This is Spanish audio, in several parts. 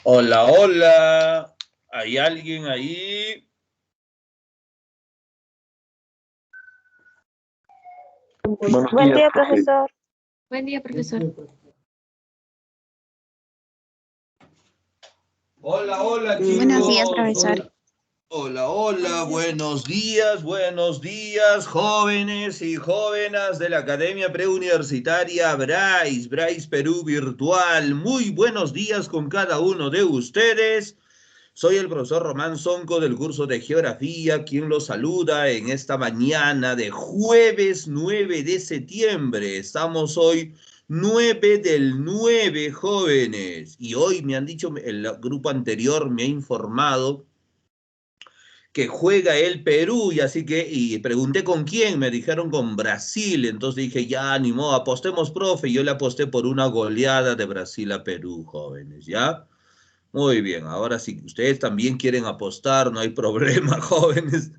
Hola, hola. ¿Hay alguien ahí? Buen día, profesor. Buen día, profesor. Hola, hola, chicos. Buenos días, profesor. Hola, hola, buenos días, jóvenes y jóvenes de la Academia Preuniversitaria Bryce Perú Virtual. Muy buenos días con cada uno de ustedes. Soy el profesor Román Sonco del curso de Geografía, quien los saluda en esta mañana de jueves 9 de septiembre. Estamos hoy 9 del 9, jóvenes. Y hoy me han dicho, el grupo anterior me ha informado que juega el Perú, y pregunté con quién, me dijeron con Brasil, entonces dije, ya, ni modo, apostemos, profe, y yo le aposté por una goleada de Brasil a Perú, jóvenes, ¿ya? Muy bien, ahora si ustedes también quieren apostar, no hay problema, jóvenes.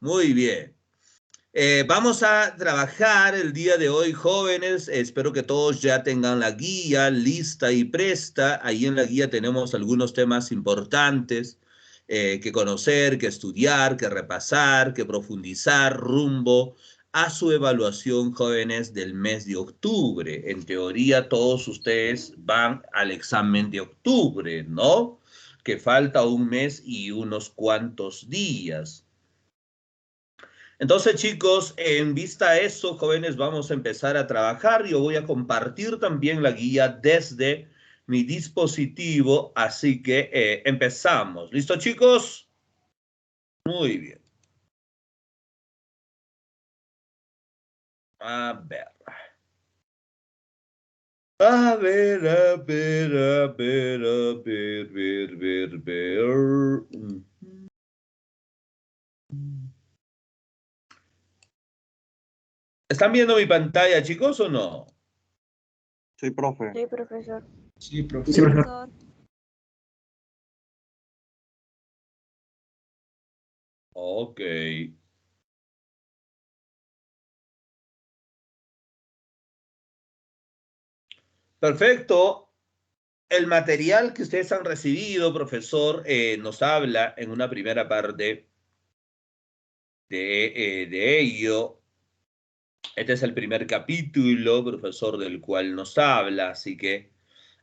Muy bien. Vamos a trabajar el día de hoy, jóvenes. Espero que todos ya tengan la guía lista y presta. Ahí en la guía tenemos algunos temas importantes que conocer, que estudiar, que repasar, que profundizar rumbo a su evaluación, jóvenes, del mes de octubre. En teoría, todos ustedes van al examen de octubre, ¿no? Que falta un mes y unos cuantos días. Entonces, chicos, en vista a eso, jóvenes, vamos a empezar a trabajar. Yo voy a compartir también la guía desde mi dispositivo, así que empezamos. ¿Listo, chicos? Muy bien. A ver. A ver, a ver, a ver, a ver. ¿Están viendo mi pantalla, chicos, o no? Sí, profe. Sí, profesor. Sí, profesor. Ok. Perfecto. El material que ustedes han recibido, profesor, nos habla en una primera parte de ello. Este es el primer capítulo, profesor, del cual nos habla, así que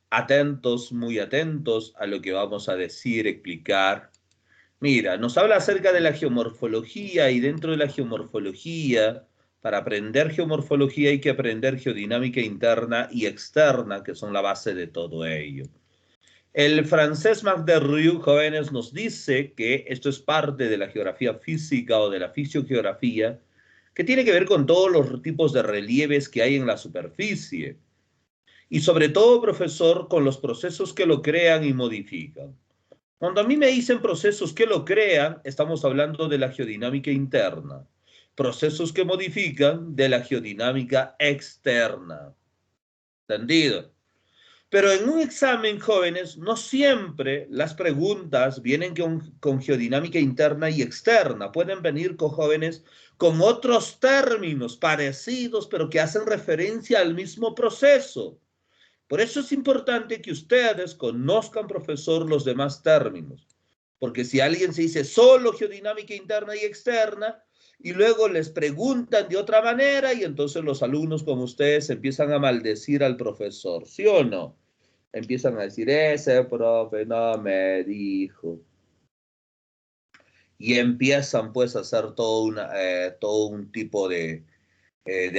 atentos, muy atentos a lo que vamos a decir, explicar. Mira, nos habla acerca de la geomorfología y dentro de la geomorfología, para aprender geomorfología hay que aprender geodinámica interna y externa, que son la base de todo ello. El francés Marc Derrue, jóvenes, nos dice que esto es parte de la geografía física o de la fisiogeografía, que tiene que ver con todos los tipos de relieves que hay en la superficie. Y sobre todo, profesor, con los procesos que lo crean y modifican. Cuando a mí me dicen procesos que lo crean, estamos hablando de la geodinámica interna. Procesos que modifican, de la geodinámica externa. ¿Entendido? Pero en un examen, jóvenes, no siempre las preguntas vienen con geodinámica interna y externa. Pueden venir con jóvenes con otros términos parecidos, pero que hacen referencia al mismo proceso. Por eso es importante que ustedes conozcan, profesor, los demás términos. Porque si alguien se dice solo geodinámica interna y externa, y luego les preguntan de otra manera, y entonces los alumnos como ustedes empiezan a maldecir al profesor, ¿sí o no? Empiezan a decir, ese profe no me dijo. Y empiezan pues a hacer todo un tipo de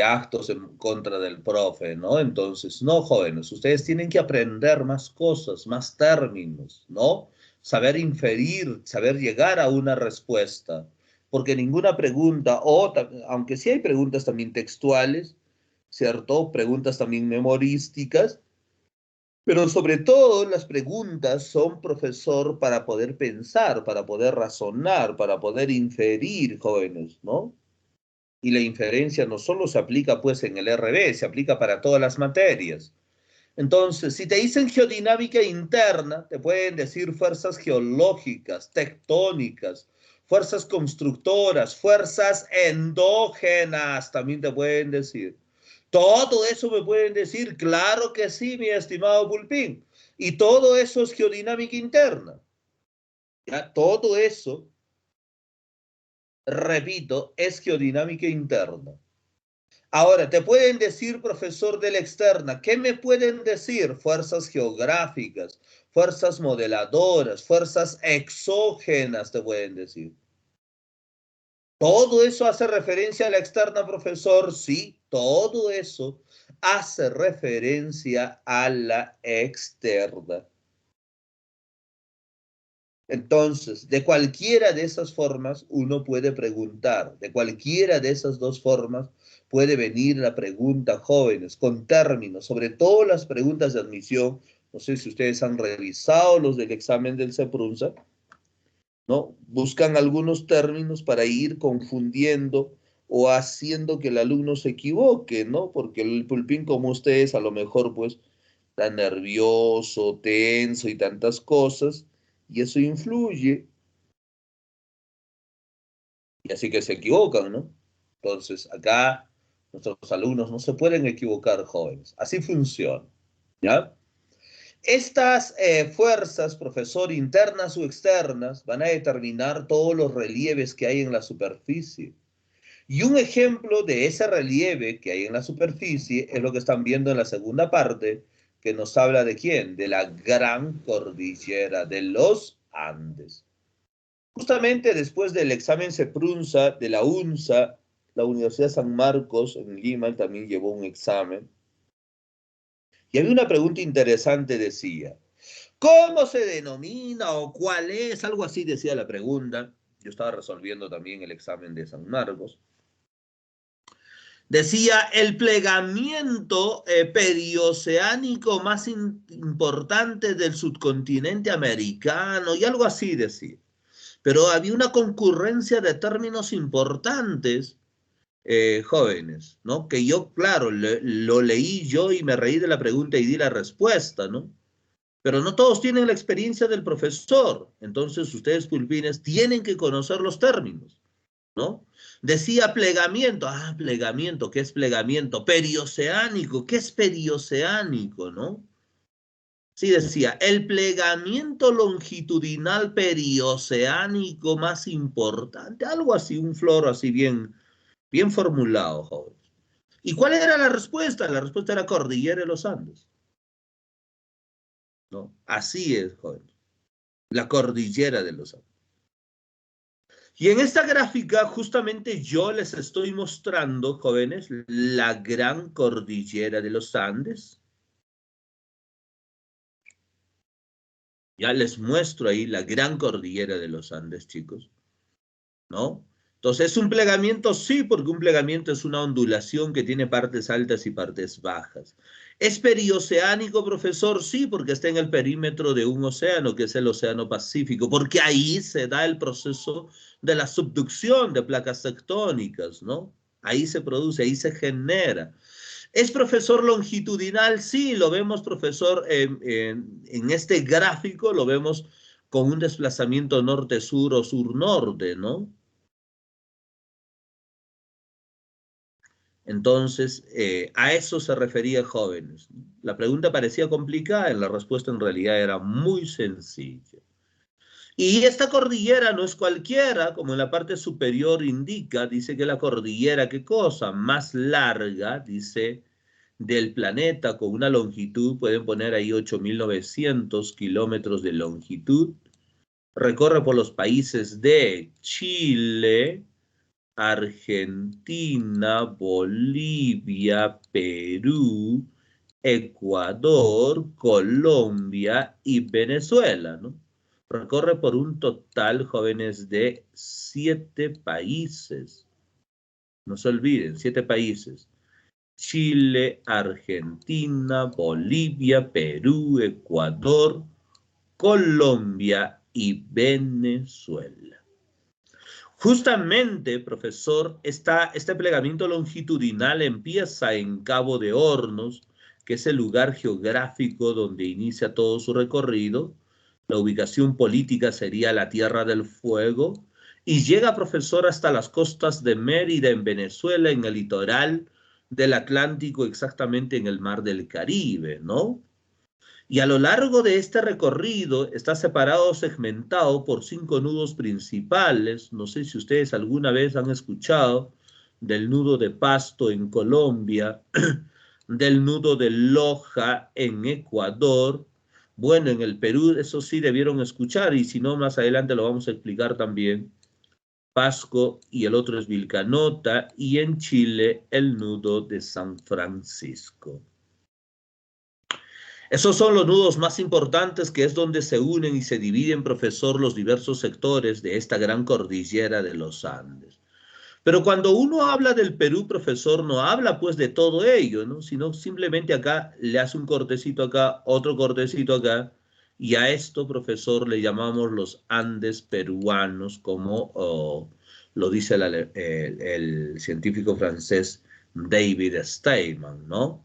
actos en contra del profe, ¿no? Entonces, no, jóvenes, ustedes tienen que aprender más cosas, más términos, ¿no? Saber inferir, saber llegar a una respuesta, porque ninguna pregunta, aunque sí hay preguntas también textuales, ¿cierto? Preguntas también memorísticas, pero sobre todo las preguntas son, profesor, para poder pensar, para poder razonar, para poder inferir, jóvenes, ¿no? Y la inferencia no solo se aplica pues en el RB, se aplica para todas las materias. Entonces, si te dicen geodinámica interna, te pueden decir fuerzas geológicas, tectónicas, fuerzas constructoras, fuerzas endógenas, también te pueden decir. Todo eso me pueden decir, claro que sí, mi estimado Pulpín. Y todo eso es geodinámica interna. ¿Ya? Todo eso, repito, es geodinámica interna. Ahora, te pueden decir, profesor de la externa, ¿qué me pueden decir? Fuerzas geográficas, fuerzas modeladoras, fuerzas exógenas, te pueden decir. ¿Todo eso hace referencia a la externa, profesor? Sí, todo eso hace referencia a la externa. Entonces, de cualquiera de esas formas uno puede preguntar, de cualquiera de esas dos formas puede venir la pregunta, jóvenes, con términos, sobre todo las preguntas de admisión. No sé si ustedes han revisado los del examen del CEPRUNSA, ¿no? Buscan algunos términos para ir confundiendo o haciendo que el alumno se equivoque, ¿no? Porque el pulpín, como ustedes, a lo mejor, pues, está nervioso, tenso y tantas cosas, y eso influye, y así que se equivocan, ¿no? Entonces, acá nuestros alumnos no se pueden equivocar, jóvenes. Así funciona, ¿ya? Estas fuerzas, profesor, internas o externas, van a determinar todos los relieves que hay en la superficie. Y un ejemplo de ese relieve que hay en la superficie es lo que están viendo en la segunda parte, que nos habla de quién, de la gran cordillera de los Andes. Justamente después del examen CEPRUNSA de la UNSA, la Universidad San Marcos en Lima también llevó un examen. Y había una pregunta interesante, decía, ¿cómo se denomina o cuál es? Algo así decía la pregunta. Yo estaba resolviendo también el examen de San Marcos. Decía, el plegamiento perioceánico más importante del subcontinente americano, y algo así decía. Pero había una concurrencia de términos importantes, jóvenes, ¿no? Que yo, claro, lo leí yo y me reí de la pregunta y di la respuesta, ¿no? Pero no todos tienen la experiencia del profesor. Entonces, ustedes, pulpines, tienen que conocer los términos, ¿no? Decía plegamiento. Ah, plegamiento, ¿qué es plegamiento? Perioceánico, ¿qué es perioceánico, no? Sí, decía, el plegamiento longitudinal perioceánico más importante, algo así, un floro así bien, bien formulado, joven. ¿Y cuál era la respuesta? La respuesta era Cordillera de los Andes. ¿No? Así es, joven. La Cordillera de los Andes. Y en esta gráfica justamente yo les estoy mostrando, jóvenes, la gran cordillera de los Andes. Ya les muestro ahí la gran cordillera de los Andes, chicos, ¿no? Entonces, ¿es un plegamiento? Sí, porque un plegamiento es una ondulación que tiene partes altas y partes bajas. ¿Es perioceánico, profesor? Sí, porque está en el perímetro de un océano, que es el Océano Pacífico, porque ahí se da el proceso de la subducción de placas tectónicas, ¿no? Ahí se produce, ahí se genera. ¿Es profesor longitudinal? Sí, lo vemos, profesor, en este gráfico lo vemos con un desplazamiento norte-sur o sur-norte, ¿no? Entonces, a eso se refería jóvenes. La pregunta parecía complicada, la respuesta en realidad era muy sencilla. Y esta cordillera no es cualquiera, como en la parte superior indica, dice que la cordillera, ¿qué cosa? Más larga, dice, del planeta, con una longitud, pueden poner ahí 8.900 kilómetros de longitud, recorre por los países de Chile, Argentina, Bolivia, Perú, Ecuador, Colombia y Venezuela, ¿no? Recorre por un total, jóvenes, de 7 países. No se olviden, 7 países. Chile, Argentina, Bolivia, Perú, Ecuador, Colombia y Venezuela. Justamente, profesor, este plegamiento longitudinal empieza en Cabo de Hornos, que es el lugar geográfico donde inicia todo su recorrido. La ubicación política sería la Tierra del Fuego. Y llega, profesor, hasta las costas de Mérida, en Venezuela, en el litoral del Atlántico, exactamente en el Mar del Caribe, ¿no? Y a lo largo de este recorrido está separado, segmentado por 5 nudos principales. No sé si ustedes alguna vez han escuchado del nudo de Pasto en Colombia, del nudo de Loja en Ecuador. Bueno, en el Perú eso sí debieron escuchar, y si no, más adelante lo vamos a explicar también. Pasco, y el otro es Vilcanota, y en Chile el nudo de San Francisco. Esos son los nudos más importantes, que es donde se unen y se dividen, profesor, los diversos sectores de esta gran cordillera de los Andes. Pero cuando uno habla del Perú, profesor, no habla pues de todo ello, ¿no? Sino simplemente acá le hace un cortecito acá, otro cortecito acá, y a esto, profesor, le llamamos los Andes peruanos, como lo dice el científico francés David Steinman, ¿no?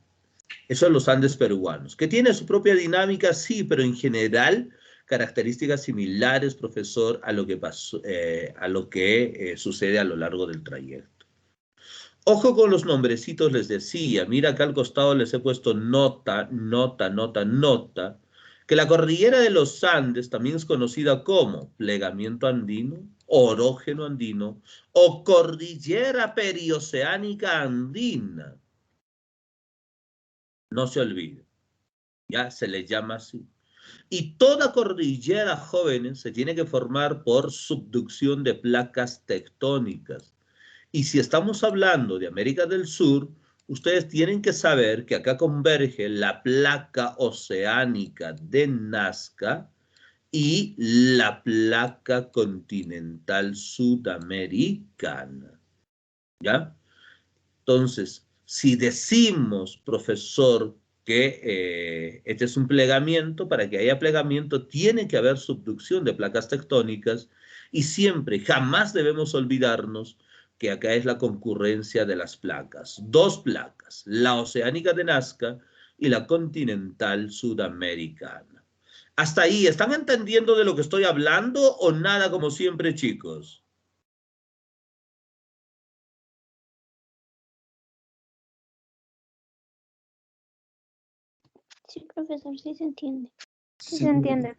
Esos son los Andes peruanos, que tiene su propia dinámica, sí, pero en general características similares, profesor, a lo que pasó, sucede a lo largo del trayecto. Ojo con los nombrecitos, les decía. Mira, acá al costado les he puesto nota, nota, nota, nota, que la cordillera de los Andes también es conocida como plegamiento andino, orógeno andino o cordillera perioceánica andina. No se olvide, ya se le llama así. Y toda cordillera, jóvenes, se tiene que formar por subducción de placas tectónicas. Y si estamos hablando de América del Sur, ustedes tienen que saber que acá converge la placa oceánica de Nazca y la placa continental sudamericana. ¿Ya? Entonces, si decimos, profesor, que este es un plegamiento, para que haya plegamiento tiene que haber subducción de placas tectónicas, y siempre, jamás debemos olvidarnos que acá es la concurrencia de las placas. Dos placas, la oceánica de Nazca y la continental sudamericana. Hasta ahí, ¿están entendiendo de lo que estoy hablando o nada como siempre, chicos? Sí, profesor, sí se entiende. Sí se entiende.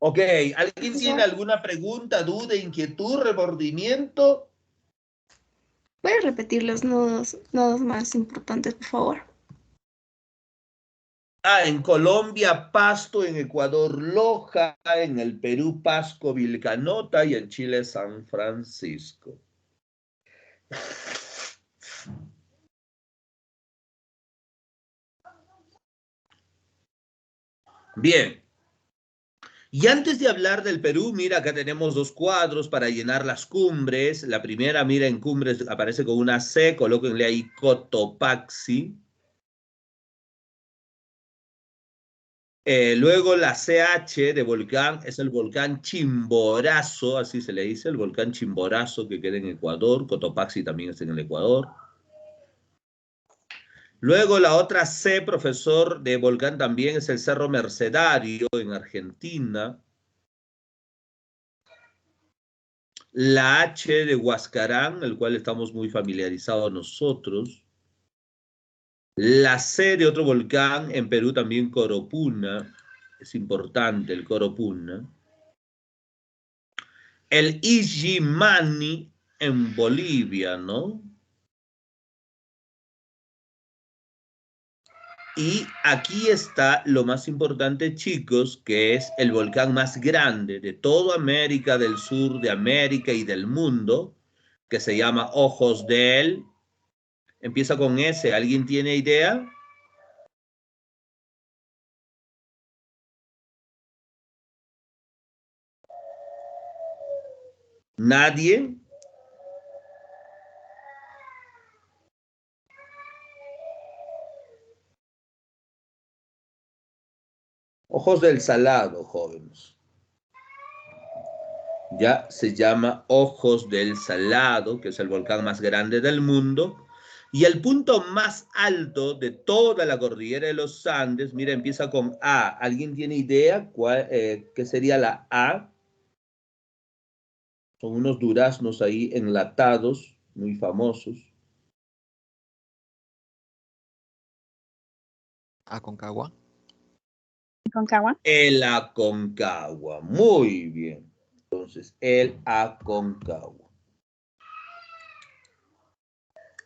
Ok, ¿alguien tiene alguna pregunta, duda, inquietud, remordimiento? ¿Puedes repetir los nodos más importantes, por favor? En Colombia, Pasto; en Ecuador, Loja; en el Perú, Pasco, Vilcanota; y en Chile, San Francisco. Bien. Y antes de hablar del Perú, mira, acá tenemos dos cuadros para llenar las cumbres. La primera, mira, en cumbres aparece con una C, colóquenle ahí Cotopaxi. Luego la CH de volcán es el volcán Chimborazo, así se le dice, el volcán Chimborazo, que queda en Ecuador. Cotopaxi también está en el Ecuador. Luego la otra C, profesor, de volcán también es el Cerro Mercedario en Argentina. La H de Huascarán, el cual estamos muy familiarizados nosotros. La C de otro volcán en Perú también, Coropuna. Es importante el Coropuna. El Illimani en Bolivia, ¿no? Y aquí está lo más importante, chicos, que es el volcán más grande de toda América del Sur, de América y del mundo, que se llama Ojos del... Empieza con S. ¿Alguien tiene idea? ¿Nadie? Ojos del Salado, jóvenes. Ya se llama Ojos del Salado, que es el volcán más grande del mundo. Y el punto más alto de toda la cordillera de los Andes, mira, empieza con A. ¿Alguien tiene idea qué sería la A? Son unos duraznos ahí enlatados, muy famosos. Aconcagua. Aconcagua. El Aconcagua. Muy bien. Entonces, el Aconcagua.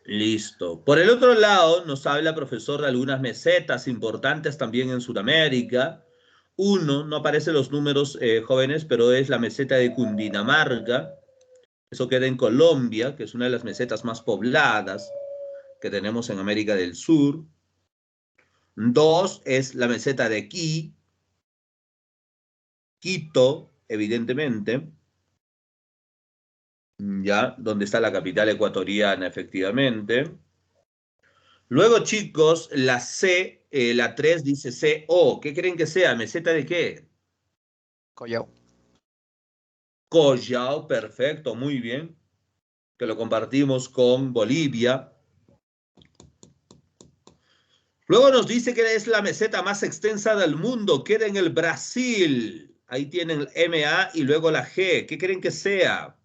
Listo. Por el otro lado, nos habla, profesor, de algunas mesetas importantes también en Sudamérica. Uno, no aparecen los números jóvenes, pero es la meseta de Cundinamarca. Eso queda en Colombia, que es una de las mesetas más pobladas que tenemos en América del Sur. Dos, es la meseta de Quito, evidentemente. Ya, donde está la capital ecuatoriana, efectivamente. Luego, chicos, la C, la 3 dice CO. ¿Qué creen que sea? ¿Meseta de qué? Collao. Collao, perfecto, muy bien. Que lo compartimos con Bolivia. Luego nos dice que es la meseta más extensa del mundo. Queda en el Brasil. Ahí tienen el MA y luego la G. ¿Qué creen que sea?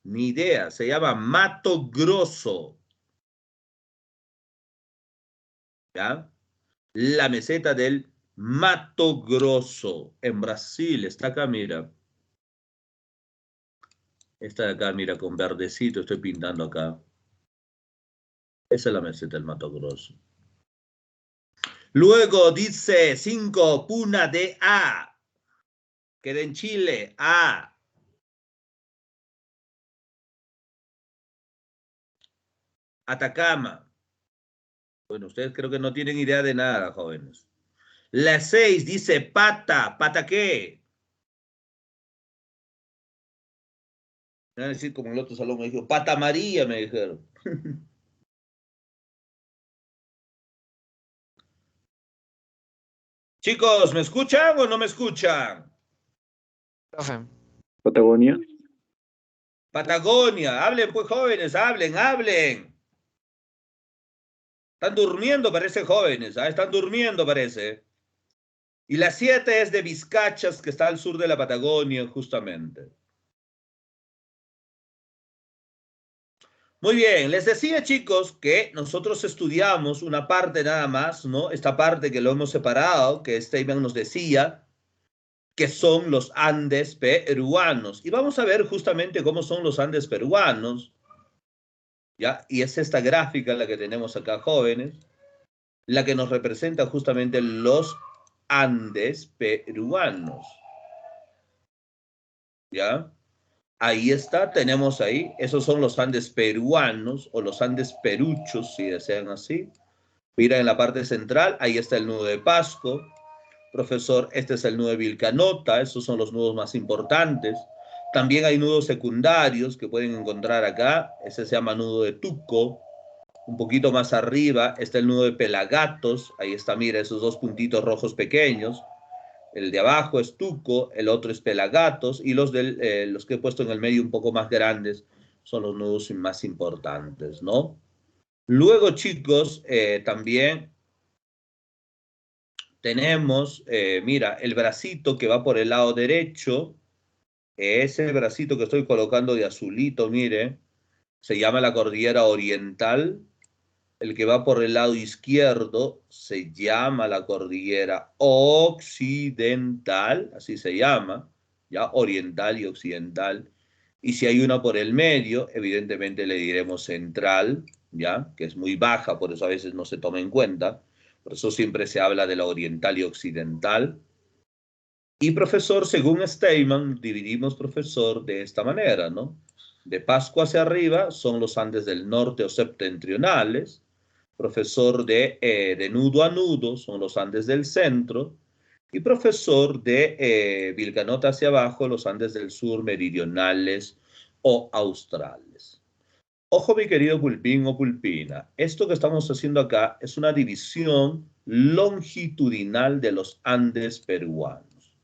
Ni idea. Se llama Mato Grosso. ¿Ya? La meseta del Mato Grosso en Brasil. Está acá, mira. Esta de acá, mira, con verdecito. Estoy pintando acá. Esa es la meseta del Mato Grosso. Luego dice 5, Puna de A. Queda en Chile. A. Atacama. Bueno, ustedes creo que no tienen idea de nada, jóvenes. La 6 dice Pata. ¿Pata qué? Me van a decir como el otro salón me dijo, Pata María, me dijeron. Chicos, ¿me escuchan o no me escuchan? Profe. Patagonia. Patagonia. Hablen, pues, jóvenes, hablen. Están durmiendo, parece, jóvenes. ¿Ah? Están durmiendo, parece. Y la 7 es de Vizcachas, que está al sur de la Patagonia, justamente. Muy bien, les decía, chicos, que nosotros estudiamos una parte nada más, ¿no? Esta parte que lo hemos separado, que Steinman nos decía, que son los Andes peruanos. Y vamos a ver justamente cómo son los Andes peruanos, ¿ya? Y es esta gráfica la que tenemos acá, jóvenes, la que nos representa justamente los Andes peruanos, ¿ya? Ahí está, tenemos ahí, esos son los Andes peruanos o los Andes peruchos, si desean así. Mira en la parte central, ahí está el nudo de Pasco. Profesor, este es el nudo de Vilcanota, esos son los nudos más importantes. También hay nudos secundarios que pueden encontrar acá, ese se llama nudo de Tuco. Un poquito más arriba está el nudo de Pelagatos, ahí está, mira, esos dos puntitos rojos pequeños. El de abajo es Tuco, el otro es Pelagatos, y los que he puesto en el medio un poco más grandes son los nudos más importantes, ¿no? Luego, chicos, también tenemos, mira, el bracito que va por el lado derecho, ese bracito que estoy colocando de azulito, mire, se llama la cordillera oriental. El que va por el lado izquierdo se llama la cordillera occidental, así se llama, ya oriental y occidental. Y si hay una por el medio, evidentemente le diremos central, ya, que es muy baja, por eso a veces no se toma en cuenta. Por eso siempre se habla de la oriental y occidental. Y profesor, según Steinman, dividimos profesor de esta manera, ¿no? De Pasco hacia arriba son los Andes del norte o septentrionales. Profesor de nudo a nudo son los Andes del centro. Y profesor de Vilcanota hacia abajo, los Andes del sur meridionales o australes. Ojo, mi querido pulpín o pulpina, esto que estamos haciendo acá es una división longitudinal de los Andes peruanos.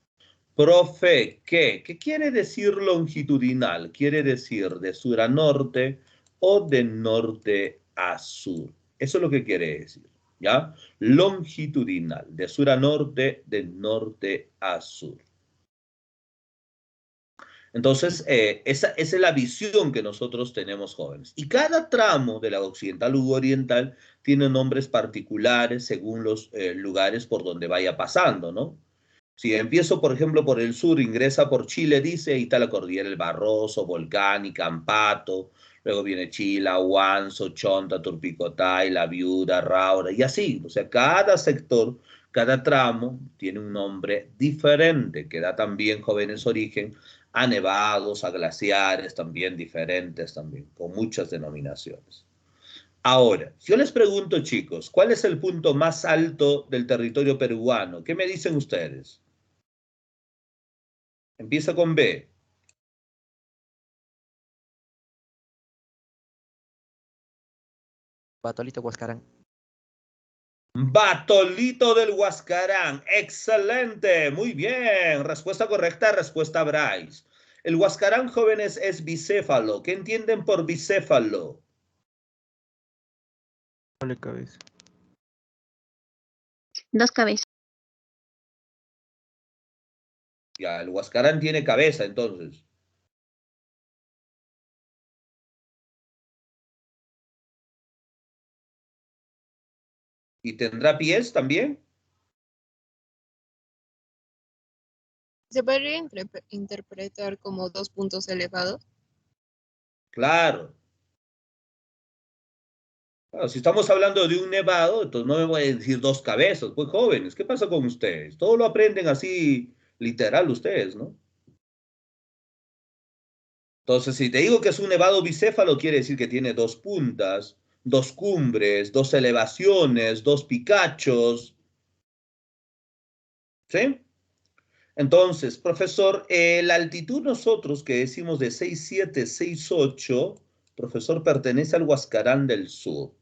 Profe, ¿qué? ¿Qué quiere decir longitudinal? Quiere decir de sur a norte o de norte a sur. Eso es lo que quiere decir, ¿ya? Longitudinal, de sur a norte, de norte a sur. Entonces, esa es la visión que nosotros tenemos, jóvenes. Y cada tramo de la occidental u oriental tiene nombres particulares según los lugares por donde vaya pasando, ¿no? Si empiezo, por ejemplo, por el sur, ingresa por Chile, dice, ahí está la cordillera El Barroso, Volcánica, Ampato, luego viene Chila, Huanzo, Chonta, Turpicotay, La Viuda, Raura, y así. O sea, cada sector, cada tramo tiene un nombre diferente, que da también, jóvenes, origen a nevados, a glaciares, también diferentes, también, con muchas denominaciones. Ahora, yo les pregunto, chicos, ¿cuál es el punto más alto del territorio peruano? ¿Qué me dicen ustedes? Empieza con B. Batolito Huascarán. Batolito del Huascarán. Excelente. Muy bien. Respuesta correcta, respuesta Bryce. El Huascarán, jóvenes, es bicéfalo. ¿Qué entienden por bicéfalo? Doble cabeza. Dos cabezas. Ya, el Huascarán tiene cabeza, entonces. ¿Y tendrá pies también? ¿Se podría interpretar como dos puntos elevados? Claro. Claro, si estamos hablando de un nevado, entonces no me voy a decir dos cabezas. Pues jóvenes, ¿qué pasa con ustedes? Todo lo aprenden así literal ustedes, ¿no? Entonces, si te digo que es un nevado bicéfalo, quiere decir que tiene dos puntas, dos cumbres, dos elevaciones, dos picachos. ¿Sí? Entonces, profesor, la altitud nosotros que decimos de 6,7, 6,8, profesor, pertenece al Huascarán del Sur.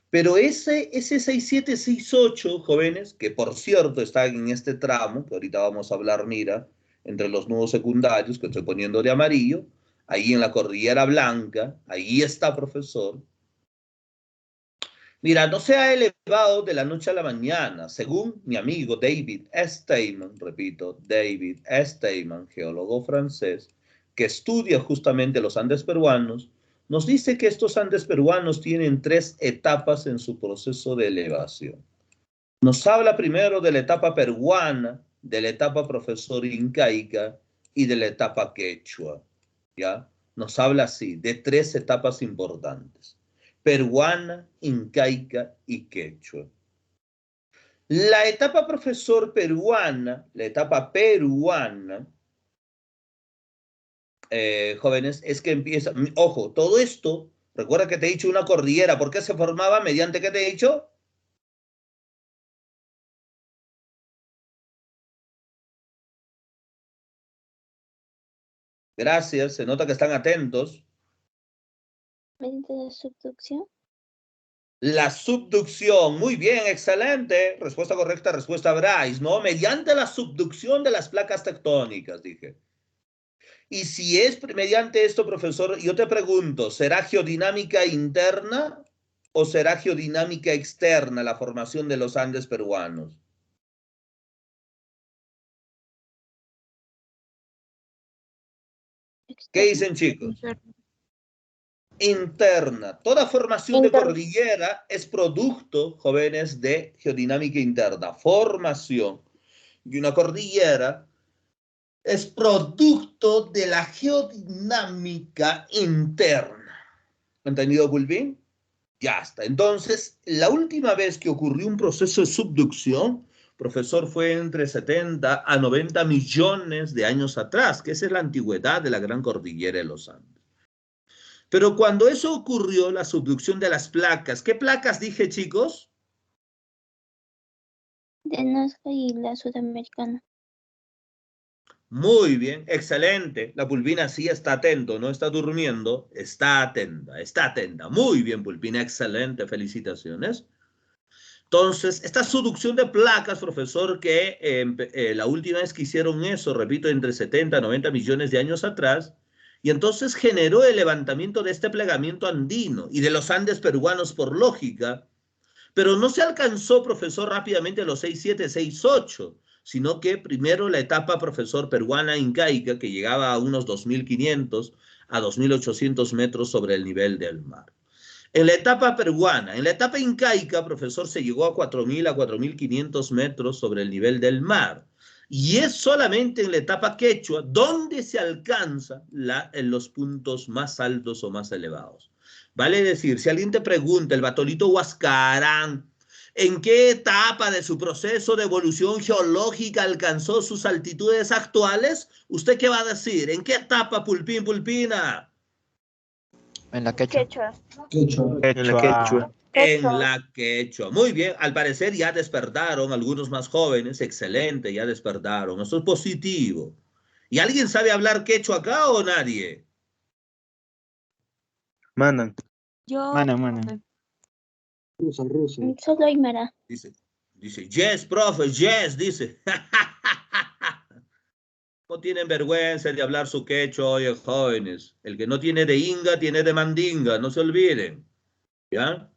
Pero ese 6,7, 6,8, jóvenes, que por cierto está en este tramo, que ahorita vamos a hablar, mira, entre los nudos secundarios, que estoy poniendo de amarillo, ahí en la Cordillera Blanca, ahí está, profesor. Mira, no se ha elevado de la noche a la mañana, según mi amigo David Steinman, repito, David Steinman, geólogo francés, que estudia justamente los Andes peruanos, nos dice que estos Andes peruanos tienen 3 etapas en su proceso de elevación. Nos habla primero de la etapa peruana, de la etapa profesor incaica y de la etapa quechua, ¿ya? Nos habla así, de 3 etapas importantes: peruana, incaica y quechua. La etapa profesor peruana, la etapa peruana, jóvenes, es que empieza, ojo, todo esto, recuerda que te he dicho una cordillera, ¿por qué se formaba? ¿Mediante qué te he dicho? Gracias, se nota que están atentos. ¿Mediante la subducción? La subducción, muy bien, excelente. Respuesta correcta, respuesta Bryce, ¿no? Mediante la subducción de las placas tectónicas, dije. Y si es mediante esto, profesor, yo te pregunto, ¿será geodinámica interna o será geodinámica externa la formación de los Andes peruanos? ¿Qué dicen, chicos? Interna. Toda formación de cordillera es producto, jóvenes, de geodinámica interna. Formación de una cordillera es producto de la geodinámica interna. ¿Entendido, Pulvín? Ya está. Entonces, la última vez que ocurrió un proceso de subducción, profesor, fue entre 70 a 90 millones de años atrás, que esa es la antigüedad de la Gran Cordillera de los Andes. Pero cuando eso ocurrió, la subducción de las placas, ¿qué placas dije, chicos? De Nazca y la sudamericana. Muy bien, excelente. La Pulpina sí está atento, no está durmiendo, está atenta, está atenta. Muy bien, Pulpina, excelente, felicitaciones. Entonces, esta subducción de placas, profesor, que la última vez que hicieron eso, repito, entre 70 y 90 millones de años atrás, y entonces generó el levantamiento de este plegamiento andino y de los Andes peruanos por lógica, pero no se alcanzó, profesor, rápidamente a los 6,7, 6,8, sino que primero la etapa, profesor, peruana incaica, que llegaba a unos 2.500 a 2.800 metros sobre el nivel del mar. En la etapa peruana, en la etapa incaica, profesor, se llegó a 4.000 a 4.500 metros sobre el nivel del mar. Y es solamente en la etapa quechua donde se alcanza en los puntos más altos o más elevados. Vale decir, si alguien te pregunta, el batolito Huascarán, ¿en qué etapa de su proceso de evolución geológica alcanzó sus altitudes actuales? ¿Usted qué va a decir? ¿En qué etapa, Pulpín, Pulpina? En la quechua. Quechua. En la quechua. En la quechua. Muy bien, al parecer ya despertaron algunos más jóvenes, excelente, ya despertaron. Eso es positivo. ¿Y alguien sabe hablar quechua acá o nadie? Manan. Yo. Mana. Ruso. Solo Aymara. Dice, yes, profe, yes, dice. No tienen vergüenza de hablar su quechua, oye, jóvenes. El que no tiene de inga, tiene de mandinga, no se olviden. ¿Ya?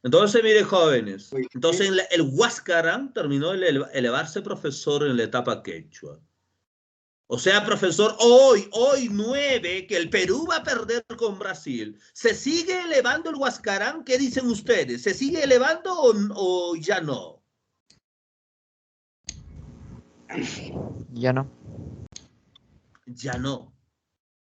Entonces, mire, jóvenes. Entonces, el Huáscarán terminó de elevarse profesor en la etapa quechua. O sea, profesor, hoy 9, que el Perú va a perder con Brasil. ¿Se sigue elevando el Huáscarán? ¿Qué dicen ustedes? ¿Se sigue elevando o ya no? Ya no. Ya no.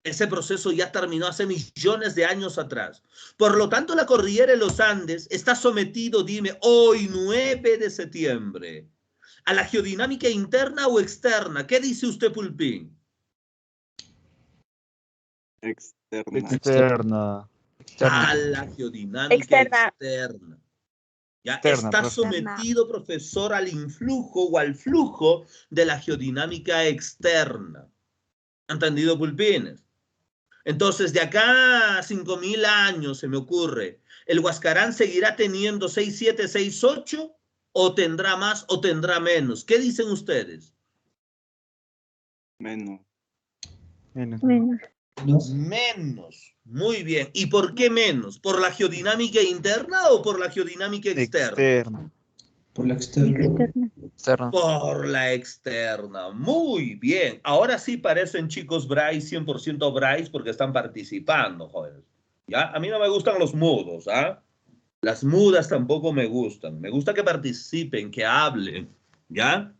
Ese proceso ya terminó hace millones de años atrás. Por lo tanto, la cordillera de los Andes está sometido, dime, hoy 9 de septiembre, a la geodinámica interna o externa. ¿Qué dice usted, Pulpín? Externa. A la geodinámica externa. Ya Externa, está profe. sometido, profesor, al influjo o al flujo de la geodinámica externa. ¿Entendido, Pulpines? Entonces, de acá a 5.000 años, se me ocurre, ¿el Huascarán seguirá teniendo 6, 7, 6, 8? ¿O tendrá más o tendrá menos? ¿Qué dicen ustedes? Menos. Menos. Muy bien. ¿Y por qué menos? ¿Por la geodinámica interna o por la geodinámica externa? Por la externa. Externo. Por la externa. Muy bien. Ahora sí parecen chicos Bryce, 100% Bryce, porque están participando, jóvenes. ¿Ya? A mí no me gustan los mudos, ¿ah? Las mudas tampoco me gustan. Me gusta que participen, que hablen, ¿ya?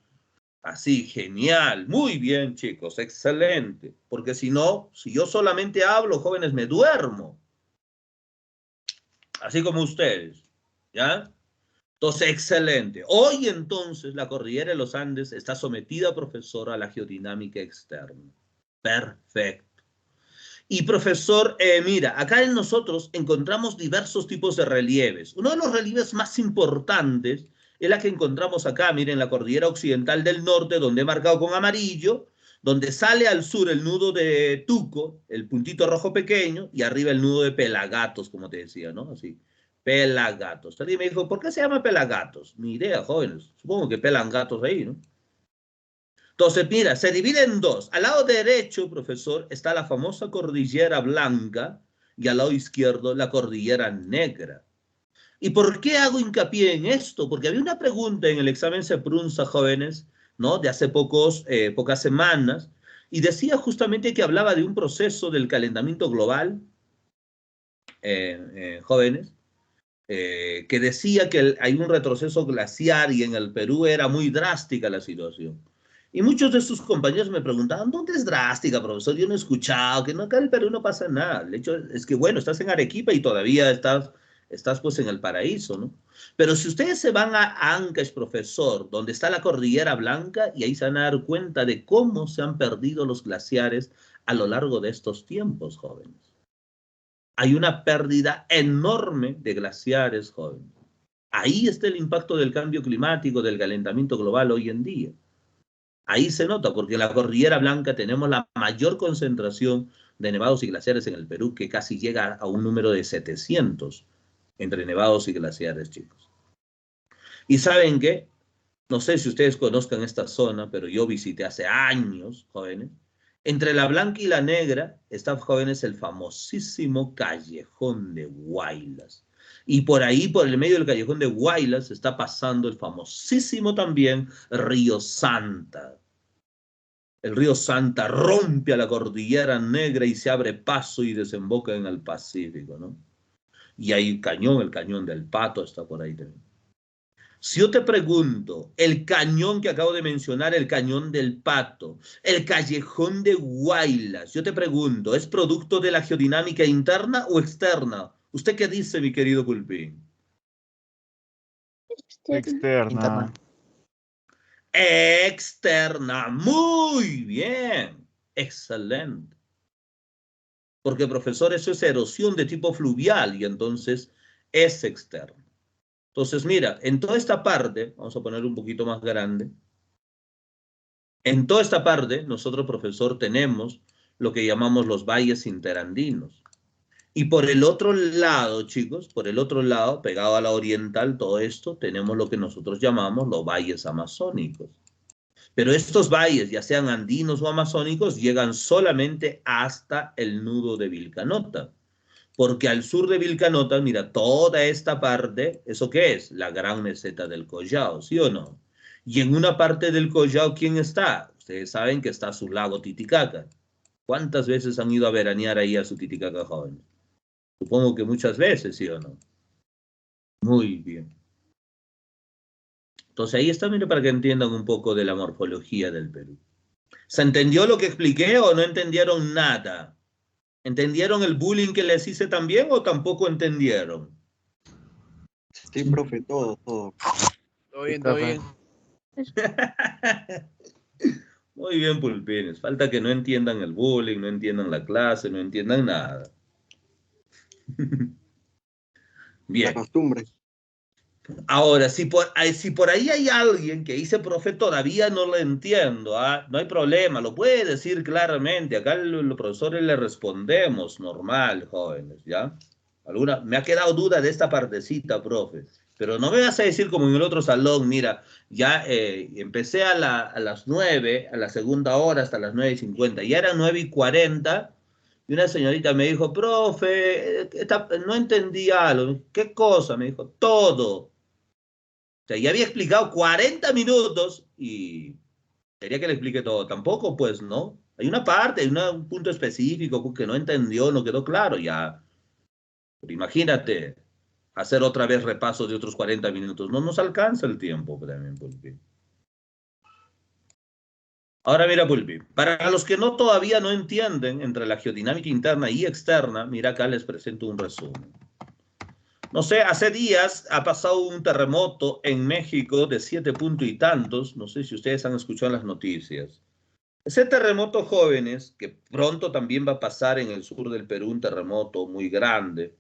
Así, genial. Muy bien, chicos, excelente. Porque si no, si yo solamente hablo, jóvenes, me duermo. Así como ustedes, ¿ya? Entonces, excelente. Hoy, entonces, la cordillera de los Andes está sometida, profesor, a la geodinámica externa. Perfecto. Y, profesor, mira, acá en nosotros encontramos diversos tipos de relieves. Uno de los relieves más importantes es la que encontramos acá, miren, la cordillera occidental del norte, donde he marcado con amarillo, donde sale al sur el nudo de Tuco, el puntito rojo pequeño, y arriba el nudo de Pelagatos, como te decía, ¿no? Así. Pelagatos. Alguien me dijo, ¿por qué se llama Pelagatos? Ni idea, jóvenes. Supongo que pelan gatos ahí, ¿no? Entonces, mira, se divide en dos. Al lado derecho, profesor, está la famosa cordillera blanca y al lado izquierdo la cordillera negra. ¿Y por qué hago hincapié en esto? Porque había una pregunta en el examen Seprunza, jóvenes, ¿no? De hace pocas semanas, y decía justamente que hablaba de un proceso del calentamiento global, jóvenes, que decía que hay un retroceso glaciar y en el Perú era muy drástica la situación. Y muchos de sus compañeros me preguntaban, ¿dónde es drástica, profesor? Yo no he escuchado, que no, acá en el Perú no pasa nada. El hecho es que, bueno, estás en Arequipa y todavía estás pues en el paraíso, ¿no? Pero si ustedes se van a Ancash, profesor, donde está la Cordillera Blanca, y ahí se van a dar cuenta de cómo se han perdido los glaciares a lo largo de estos tiempos, jóvenes. Hay una pérdida enorme de glaciares, jóvenes. Ahí está el impacto del cambio climático, del calentamiento global hoy en día. Ahí se nota, porque en la Cordillera Blanca tenemos la mayor concentración de nevados y glaciares en el Perú, que casi llega a un número de 700 entre nevados y glaciares, chicos. ¿Y saben qué? No sé si ustedes conozcan esta zona, pero yo visité hace años, jóvenes. Entre la blanca y la negra está, jóvenes, el famosísimo Callejón de Huaylas. Y por ahí, por el medio del callejón de Guaylas, está pasando el famosísimo también Río Santa. El río Santa rompe a la cordillera negra y se abre paso y desemboca en el Pacífico, ¿no? Y hay un cañón, el cañón del Pato está por ahí también. Si yo te pregunto, el cañón que acabo de mencionar, el cañón del Pato, el callejón de Guaylas, yo te pregunto, ¿es producto de la geodinámica interna o externa? ¿Usted qué dice, mi querido Pulpín? Externa. Interna. Externa. Muy bien. Excelente. Porque, profesor, eso es erosión de tipo fluvial y entonces es externa. Entonces, mira, en toda esta parte, vamos a poner un poquito más grande, en toda esta parte, nosotros, profesor, tenemos lo que llamamos los valles interandinos. Y por el otro lado, chicos, por el otro lado, pegado a la oriental, todo esto, tenemos lo que nosotros llamamos los valles amazónicos. Pero estos valles, ya sean andinos o amazónicos, llegan solamente hasta el nudo de Vilcanota. Porque al sur de Vilcanota, mira, toda esta parte, ¿eso qué es? La gran meseta del Collao, ¿sí o no? Y en una parte del Collao, ¿quién está? Ustedes saben que está su lago Titicaca. ¿Cuántas veces han ido a veranear ahí a su Titicaca, jóvenes? Supongo que muchas veces, ¿sí o no? Muy bien. Entonces ahí está, mire, para que entiendan un poco de la morfología del Perú. ¿Se entendió lo que expliqué o no entendieron nada? ¿Entendieron el bullying que les hice también o tampoco entendieron? Sí, profe, todo. Todo bien, Profe. todo bien. Muy bien, Pulpines. Falta que no entiendan el bullying, no entiendan la clase, no entiendan nada. La Bien. costumbre. Ahora, si por ahí hay alguien que dice, profe, todavía no lo entiendo, ¿ah? No hay problema, lo puede decir claramente. Acá los profesores le respondemos normal, jóvenes, ¿ya? Me ha quedado duda de esta partecita, profe. Pero no me vas a decir como en el otro salón, mira, ya empecé a las 9, a la segunda hora, hasta las 9:50. Ya eran 9:40 y una señorita me dijo, profe, no entendí algo. ¿Qué cosa? Me dijo, todo. O sea, ya había explicado 40 minutos y quería que le explique todo. Tampoco, pues, ¿no? Hay una parte, hay un punto específico que no entendió, no quedó claro ya. Pero imagínate hacer otra vez repaso de otros 40 minutos. No nos alcanza el tiempo también, Pulpi. Ahora mira, Pulpi, para los que todavía no entienden entre la geodinámica interna y externa, mira acá les presento un resumen. No sé, hace días ha pasado un terremoto en México de 7 puntos y tantos. No sé si ustedes han escuchado las noticias. Ese terremoto, jóvenes, que pronto también va a pasar en el sur del Perú, un terremoto muy grande.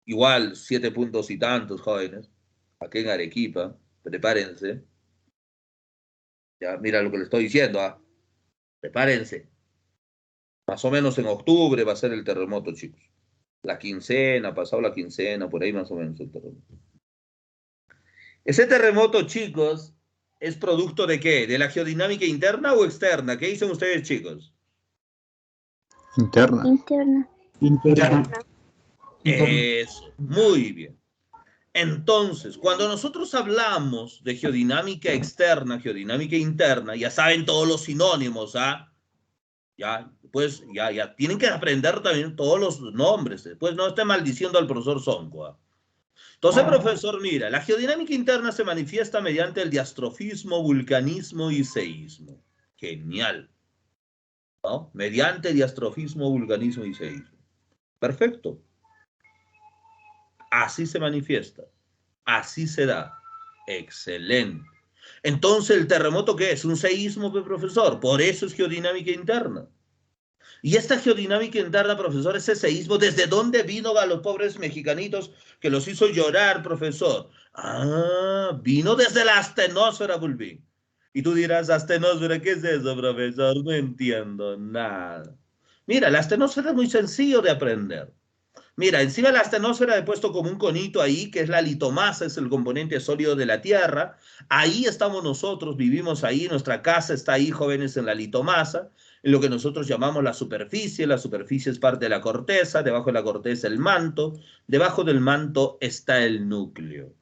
Igual, 7 puntos y tantos, jóvenes. Aquí en Arequipa, prepárense. Ya, mira lo que les estoy diciendo, ¿ah? Prepárense. Más o menos en octubre va a ser el terremoto, chicos. La quincena, pasado la quincena, por ahí más o menos el terremoto. Ese terremoto, chicos, ¿es producto de qué? ¿De la geodinámica interna o externa? ¿Qué dicen ustedes, chicos? Interna. Interna. Interna. Eso, muy bien. Entonces, cuando nosotros hablamos de geodinámica externa, geodinámica interna, ya saben todos los sinónimos, ¿ah? Ya, pues, ya tienen que aprender también todos los nombres. Después no esté maldiciendo al profesor Sonco, ¿ah? Entonces, profesor, mira, la geodinámica interna se manifiesta mediante el diastrofismo, vulcanismo y seísmo. Genial, ¿no? Mediante diastrofismo, vulcanismo y seísmo. Perfecto. Así se manifiesta. Así se da. Excelente. Entonces, ¿el terremoto qué es? Un seísmo, profesor. Por eso es geodinámica interna. Y esta geodinámica interna, profesor, ese seísmo, ¿desde dónde vino a los pobres mexicanitos que los hizo llorar, profesor? Ah, vino desde la astenosfera, Bulbín. Y tú dirás, astenosfera, ¿qué es eso, profesor? No entiendo nada. Mira, la astenosfera es muy sencillo de aprender. Mira, encima de la astenosfera he puesto como un conito ahí, que es la litomasa, es el componente sólido de la Tierra. Ahí estamos nosotros, vivimos ahí, nuestra casa está ahí, jóvenes, en la litomasa, en lo que nosotros llamamos la superficie. La superficie es parte de la corteza, debajo de la corteza el manto, debajo del manto está el núcleo.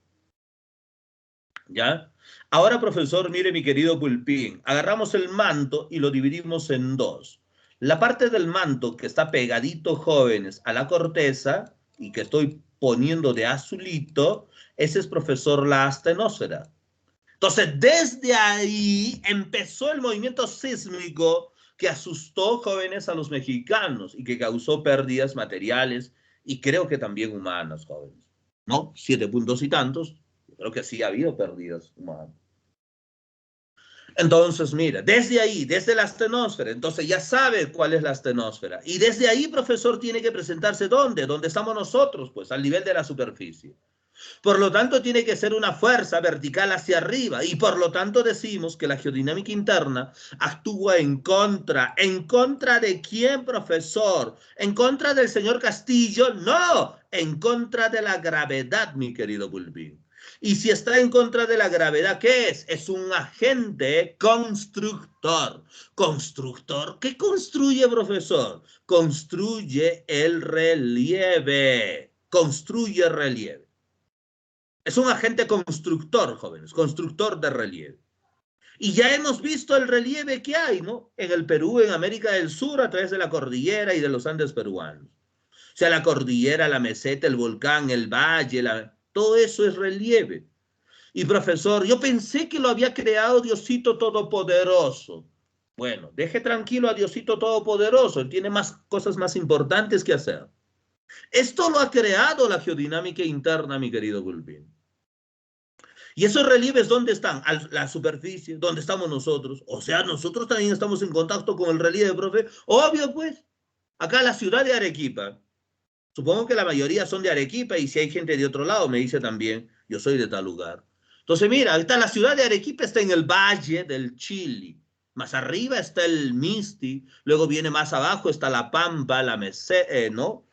¿Ya? Ahora, profesor, mire mi querido Pulpín, agarramos el manto y lo dividimos en dos. La parte del manto que está pegadito, jóvenes, a la corteza y que estoy poniendo de azulito, ese es, profesor, la astenosfera. Entonces, desde ahí empezó el movimiento sísmico que asustó, jóvenes, a los mexicanos y que causó pérdidas materiales y creo que también humanas, jóvenes. ¿No? 7 puntos y tantos. Creo que sí ha habido pérdidas humanas. Entonces, mira, desde ahí, desde la astenosfera, entonces ya sabe cuál es la astenosfera. Y desde ahí, profesor, tiene que presentarse ¿dónde? ¿Dónde estamos nosotros? Pues al nivel de la superficie. Por lo tanto, tiene que ser una fuerza vertical hacia arriba. Y por lo tanto decimos que la geodinámica interna actúa en contra. ¿En contra de quién, profesor? ¿En contra del señor Castillo? No, en contra de la gravedad, mi querido Bulbín. Y si está en contra de la gravedad, ¿qué es? Es un agente constructor. ¿Constructor? ¿Qué construye, profesor? Construye el relieve. Construye relieve. Es un agente constructor, jóvenes, constructor de relieve. Y ya hemos visto el relieve que hay, ¿no? En el Perú, en América del Sur, a través de la cordillera y de los Andes peruanos. O sea, la cordillera, la meseta, el volcán, el valle, todo eso es relieve. Y profesor, yo pensé que lo había creado Diosito Todopoderoso. Bueno, deje tranquilo a Diosito Todopoderoso, él tiene más cosas más importantes que hacer. Esto lo ha creado la geodinámica interna, mi querido Gulbin. ¿Y esos relieves dónde están? A la superficie, ¿dónde estamos nosotros? O sea, nosotros también estamos en contacto con el relieve, profe. Obvio, pues. Acá la ciudad de Arequipa. Supongo que la mayoría son de Arequipa y si hay gente de otro lado me dice también, yo soy de tal lugar. Entonces, mira, ahorita la ciudad de Arequipa está en el valle del Chili. Más arriba está el Misti, luego viene más abajo está la Pampa, la meseta, ¿no?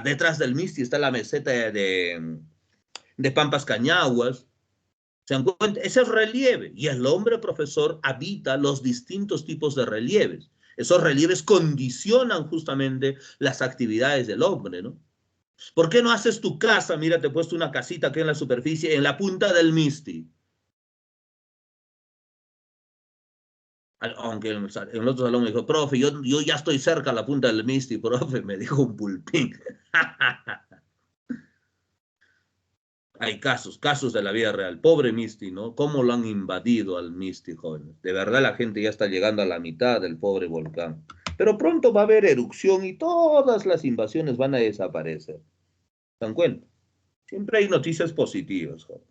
Detrás del Misti está la meseta de Pampas Cañaguas. ¿Se dan cuenta? Ese es relieve. Y el hombre, profesor, habita los distintos tipos de relieves. Esos relieves condicionan justamente las actividades del hombre, ¿no? ¿Por qué no haces tu casa? Mira, te he puesto una casita aquí en la superficie, en la punta del Misti. Aunque en el otro salón me dijo, profe, yo ya estoy cerca a la punta del Misti, profe, me dijo un pulpín. Hay casos de la vida real. Pobre Misti, ¿no? ¿Cómo lo han invadido al Misti, jóvenes? De verdad la gente ya está llegando a la mitad del pobre volcán. Pero pronto va a haber erupción y todas las invasiones van a desaparecer. ¿Se dan cuenta? Siempre hay noticias positivas, jóvenes.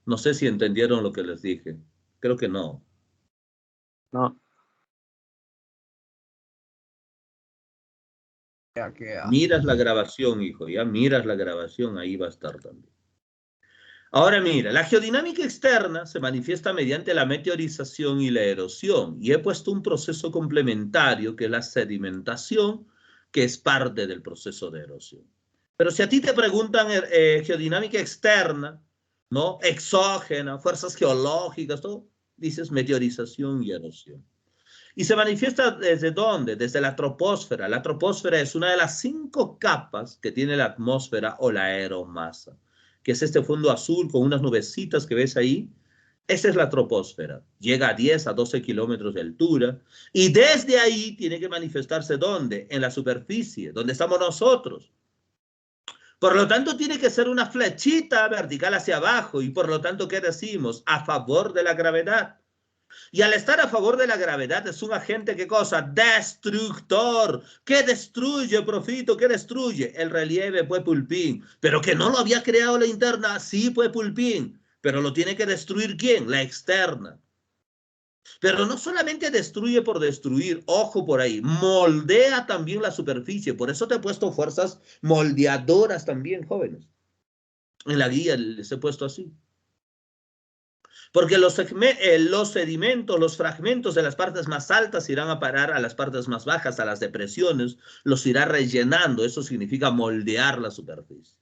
No sé si entendieron lo que les dije. Creo que no. No. Ya. Miras la grabación, hijo, ya miras la grabación, ahí va a estar también. Ahora mira, la geodinámica externa se manifiesta mediante la meteorización y la erosión. Y he puesto un proceso complementario que es la sedimentación, que es parte del proceso de erosión. Pero si a ti te preguntan geodinámica externa, ¿no? Exógena, fuerzas geológicas, todo, dices meteorización y erosión. ¿Y se manifiesta desde dónde? Desde la troposfera. La troposfera es una de las 5 capas que tiene la atmósfera o la aeromasa, que es este fondo azul con unas nubecitas que ves ahí. Esa es la troposfera. Llega a 10 a 12 kilómetros de altura. Y desde ahí tiene que manifestarse ¿dónde? En la superficie, donde estamos nosotros. Por lo tanto, tiene que ser una flechita vertical hacia abajo. Y por lo tanto, ¿qué decimos? A favor de la gravedad. Y al estar a favor de la gravedad es un agente, ¿qué cosa? Destructor. ¿Qué destruye, profito? ¿Qué destruye? El relieve, pues, pulpín. Pero que no lo había creado la interna, sí, pues, pulpín. Pero lo tiene que destruir, ¿quién? La externa. Pero no solamente destruye por destruir, ojo por ahí, moldea también la superficie. Por eso te he puesto fuerzas moldeadoras también, jóvenes. En la guía les he puesto así. Porque los sedimentos, los fragmentos de las partes más altas irán a parar a las partes más bajas, a las depresiones, los irá rellenando. Eso significa moldear la superficie.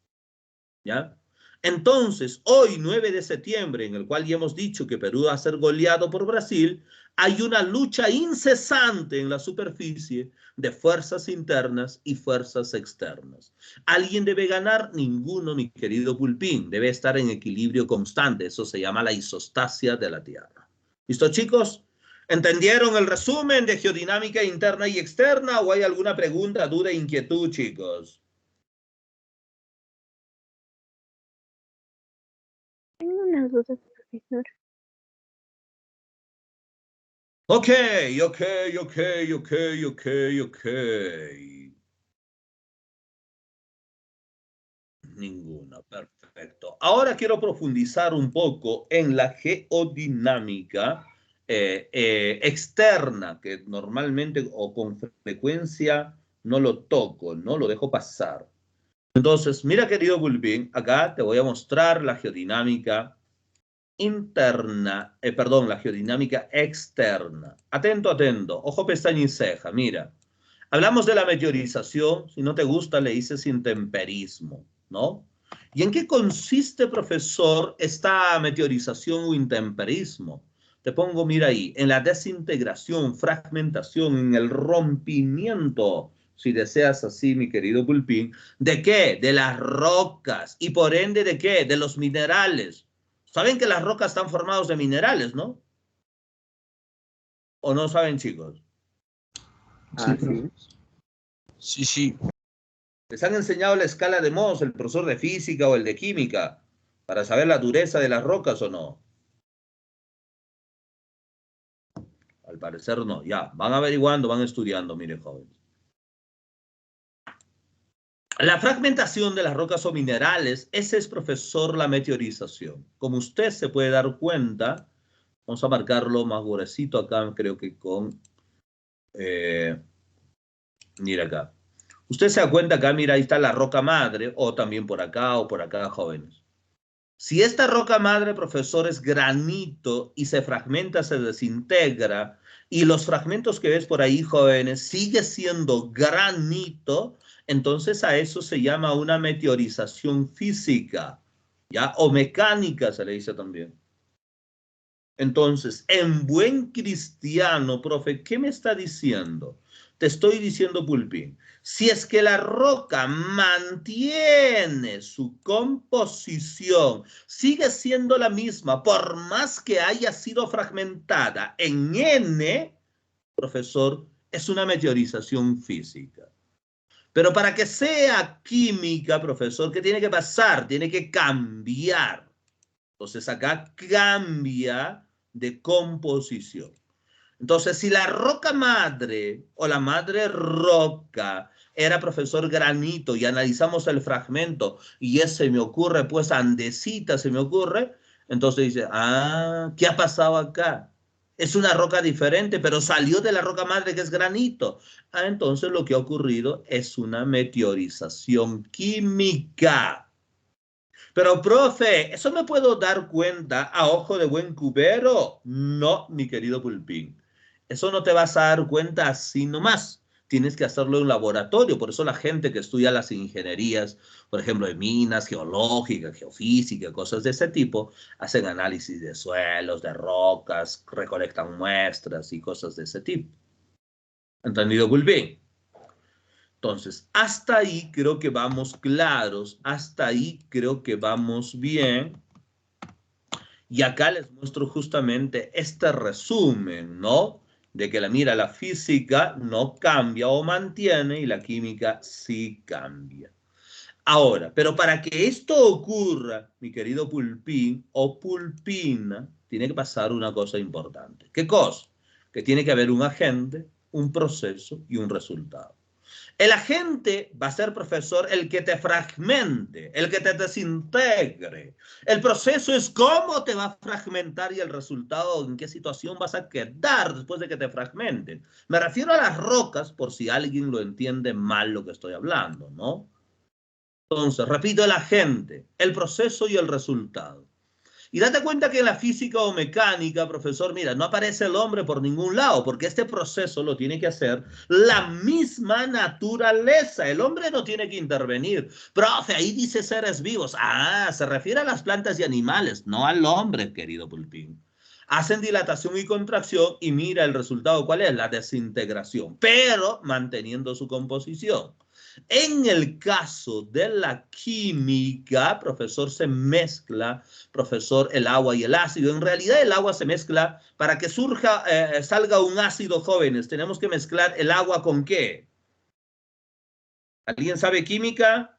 ¿Ya? Entonces, hoy, 9 de septiembre, en el cual ya hemos dicho que Perú va a ser goleado por Brasil, hay una lucha incesante en la superficie de fuerzas internas y fuerzas externas. ¿Alguien debe ganar? Ninguno, mi querido Pulpín. Debe estar en equilibrio constante. Eso se llama la isostasia de la Tierra. ¿Listo, chicos? ¿Entendieron el resumen de geodinámica interna y externa o hay alguna pregunta, duda, inquietud, chicos? Tengo una duda, profesor. Ok. Ninguna, perfecto. Ahora quiero profundizar un poco en la geodinámica externa, que normalmente o con frecuencia no lo toco, no lo dejo pasar. Entonces, mira, querido Bulbín, acá te voy a mostrar la geodinámica interna, la geodinámica externa. Atento, atento, ojo, pestaña y ceja, mira. Hablamos de la meteorización, si no te gusta le dices intemperismo, ¿no? ¿Y en qué consiste, profesor, esta meteorización o intemperismo? Te pongo, mira ahí, en la desintegración, fragmentación, en el rompimiento, si deseas así, mi querido Pulpín, ¿de qué? De las rocas, y por ende, ¿de qué? De los minerales. Saben que las rocas están formadas de minerales, ¿no? ¿O no saben, chicos? Sí, profe. Sí, sí. ¿Les han enseñado la escala de Mohs, el profesor de física o el de química, para saber la dureza de las rocas o no? Al parecer no. Ya, van averiguando, van estudiando, mire, jóvenes. La fragmentación de las rocas o minerales, ese es, profesor, la meteorización. Como usted se puede dar cuenta, vamos a marcarlo más gruesito acá, creo que con... mira acá. Usted se da cuenta acá, mira, ahí está la roca madre, o también por acá, jóvenes. Si esta roca madre, profesor, es granito y se fragmenta, se desintegra, y los fragmentos que ves por ahí, jóvenes, sigue siendo granito, entonces a eso se llama una meteorización física, ¿ya? O mecánica se le dice también. Entonces, en buen cristiano, profe, ¿qué me está diciendo? Te estoy diciendo, Pulpín, si es que la roca mantiene su composición, sigue siendo la misma, por más que haya sido fragmentada en N, profesor, es una meteorización física. Pero para que sea química, profesor, ¿qué tiene que pasar? Tiene que cambiar. Entonces acá cambia de composición. Entonces, si la roca madre o la madre roca era, profesor, granito y analizamos el fragmento y ese me ocurre, pues andesita se me ocurre, entonces dice, ¿qué ha pasado acá? Es una roca diferente, pero salió de la roca madre que es granito. Entonces lo que ha ocurrido es una meteorización química. Pero, profe, ¿eso me puedo dar cuenta a ojo de buen cubero? No, mi querido Pulpín. Eso no te vas a dar cuenta así nomás. Tienes que hacerlo en un laboratorio. Por eso la gente que estudia las ingenierías, por ejemplo, de minas, geológica, geofísica, cosas de ese tipo, hacen análisis de suelos, de rocas, recolectan muestras y cosas de ese tipo. ¿Entendido, Pulpín? Entonces, hasta ahí creo que vamos claros, hasta ahí creo que vamos bien. Y acá les muestro justamente este resumen, ¿no? De que la física no cambia o mantiene y la química sí cambia. Ahora, pero para que esto ocurra, mi querido Pulpín o Pulpina, tiene que pasar una cosa importante. ¿Qué cosa? Que tiene que haber un agente, un proceso y un resultado. El agente va a ser, profesor, el que te fragmente, el que te desintegre. El proceso es cómo te va a fragmentar y el resultado, en qué situación vas a quedar después de que te fragmenten. Me refiero a las rocas, por si alguien lo entiende mal lo que estoy hablando, ¿no? Entonces, repito, el agente, el proceso y el resultado. Y date cuenta que en la física o mecánica, profesor, mira, no aparece el hombre por ningún lado, porque este proceso lo tiene que hacer la misma naturaleza. El hombre no tiene que intervenir. Profe, ahí dice seres vivos. Ah, se refiere a las plantas y animales, no al hombre, querido Pulpín. Hacen dilatación y contracción y mira el resultado, ¿cuál es? La desintegración, pero manteniendo su composición. En el caso de la química, profesor, se mezcla, profesor, el agua y el ácido. En realidad el agua se mezcla para que salga un ácido, jóvenes. Tenemos que mezclar el agua ¿con qué? ¿Alguien sabe química?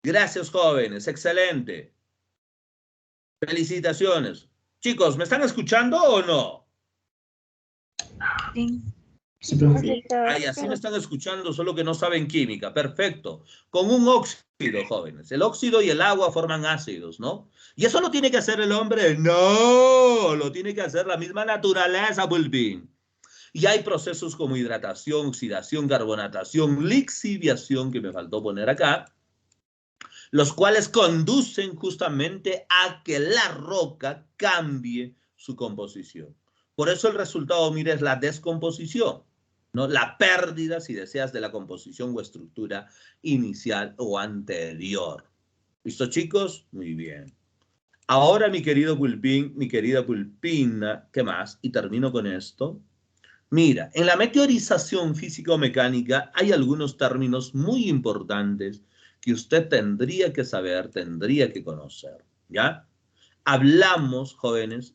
Gracias, jóvenes. Excelente. Felicitaciones. Chicos, ¿me están escuchando o no? Sí. Sí, Ay, así me están escuchando, solo que no saben química. Perfecto. Con un óxido, jóvenes. El óxido y el agua forman ácidos, ¿no? ¿Y eso lo tiene que hacer el hombre? No, lo tiene que hacer la misma naturaleza, Bulbín. Y hay procesos como hidratación, oxidación, carbonatación, lixiviación, que me faltó poner acá, los cuales conducen justamente a que la roca cambie su composición. Por eso el resultado, mire, es la descomposición, ¿no? La pérdida, si deseas, de la composición o estructura inicial o anterior. ¿Listo, chicos? Muy bien. Ahora, mi querido Pulpín, mi querida Pulpina, ¿qué más? Y termino con esto. Mira, en la meteorización físico-mecánica hay algunos términos muy importantes que usted tendría que saber, tendría que conocer, ¿ya? Hablamos, jóvenes,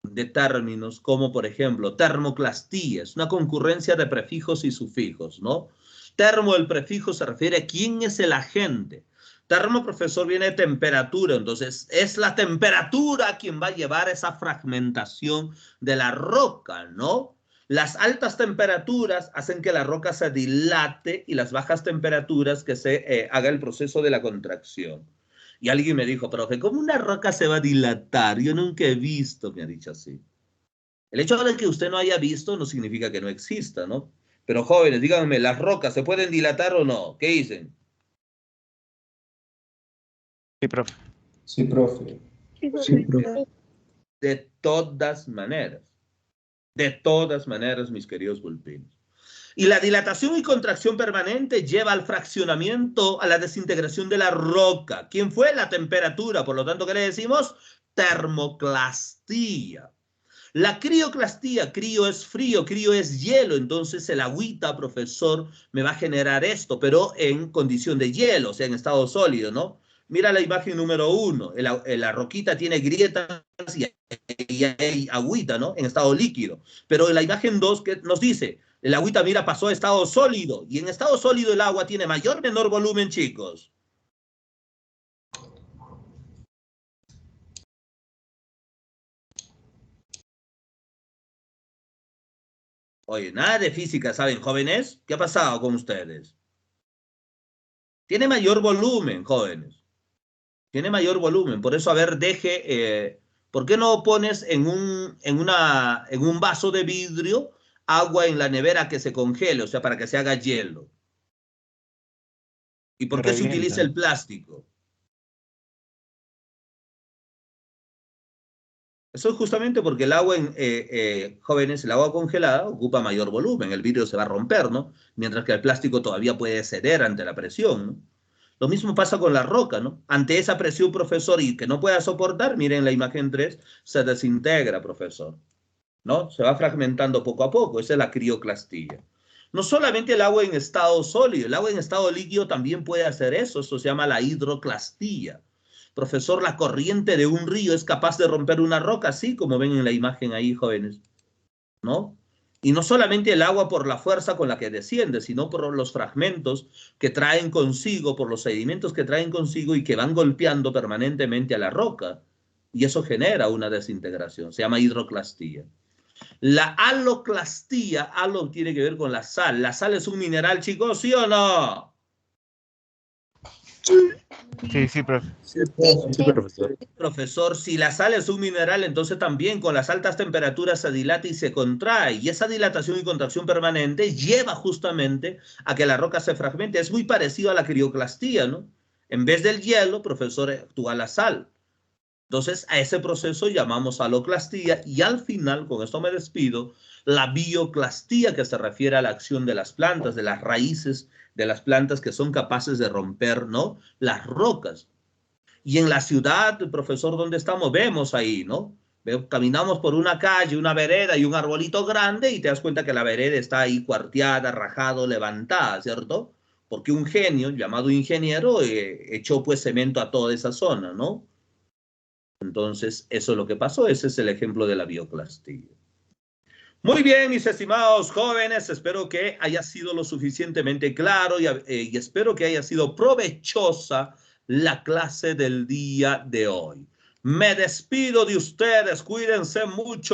de términos como, por ejemplo, termoclastía, es una concurrencia de prefijos y sufijos, ¿no? Termo, el prefijo, se refiere a quién es el agente. Termo, profesor, viene de temperatura, entonces es la temperatura quien va a llevar esa fragmentación de la roca, ¿no? Las altas temperaturas hacen que la roca se dilate y las bajas temperaturas que se haga el proceso de la contracción. Y alguien me dijo, profe, ¿cómo una roca se va a dilatar? Yo nunca he visto, me ha dicho así. El hecho de que usted no haya visto no significa que no exista, ¿no? Pero jóvenes, díganme, ¿las rocas se pueden dilatar o no? ¿Qué dicen? Sí, profe. Sí, profe. Sí, profe. De todas maneras. De todas maneras, mis queridos pulpinos. Y la dilatación y contracción permanente lleva al fraccionamiento, a la desintegración de la roca. ¿Quién fue? La temperatura. Por lo tanto, ¿qué le decimos? Termoclastía. La crioclastía, crío es frío, crío es hielo, entonces el agüita, profesor, me va a generar esto, pero en condición de hielo, o sea, en estado sólido, ¿no? Mira la imagen número 1, la roquita tiene grietas y hay agüita, ¿no? En estado líquido. Pero en la imagen 2, ¿qué nos dice? El agüita, mira, pasó a estado sólido, y en estado sólido el agua tiene mayor o menor volumen, chicos. Oye, nada de física, ¿saben, jóvenes? ¿Qué ha pasado con ustedes? Tiene mayor volumen, jóvenes. Tiene mayor volumen. Por eso, a ver, ¿por qué no pones en un vaso de vidrio agua en la nevera que se congele, o sea, para que se haga hielo? ¿Y por qué se utiliza el plástico? Eso es justamente porque el agua, jóvenes, el agua congelada ocupa mayor volumen, el vidrio se va a romper, ¿no? Mientras que el plástico todavía puede ceder ante la presión, ¿no? Lo mismo pasa con la roca, ¿no? Ante esa presión, profesor, y que no pueda soportar, miren la imagen 3, se desintegra, profesor, ¿no? Se va fragmentando poco a poco, esa es la crioclastía. No solamente el agua en estado sólido, el agua en estado líquido también puede hacer eso se llama la hidroclastía. Profesor, la corriente de un río es capaz de romper una roca, así como ven en la imagen ahí, jóvenes, ¿no? Y no solamente el agua por la fuerza con la que desciende, sino por los fragmentos que traen consigo, por los sedimentos que traen consigo y que van golpeando permanentemente a la roca. Y eso genera una desintegración, se llama hidroclastía. La haloclastía, halo tiene que ver con la sal. ¿La sal es un mineral, chicos, sí o no? Sí, sí, profe. Sí, profesor. Profesor, si la sal es un mineral, entonces también con las altas temperaturas se dilata y se contrae. Y esa dilatación y contracción permanente lleva justamente a que la roca se fragmente. Es muy parecido a la crioclastía, ¿no? En vez del hielo, profesor, actúa la sal. Entonces, a ese proceso llamamos haloclastía y al final, con esto me despido, la bioclastía, que se refiere a la acción de las plantas, de las raíces de las plantas que son capaces de romper, ¿no?, las rocas. Y en la ciudad, profesor, donde estamos, vemos ahí, ¿no? Caminamos por una calle, una vereda y un arbolito grande y te das cuenta que la vereda está ahí cuarteada, rajado, levantada, ¿cierto? Porque un genio llamado ingeniero echó pues cemento a toda esa zona, ¿no? Entonces, eso es lo que pasó. Ese es el ejemplo de la bioclastía. Muy bien, mis estimados jóvenes, espero que haya sido lo suficientemente claro y espero que haya sido provechosa la clase del día de hoy. Me despido de ustedes, cuídense mucho.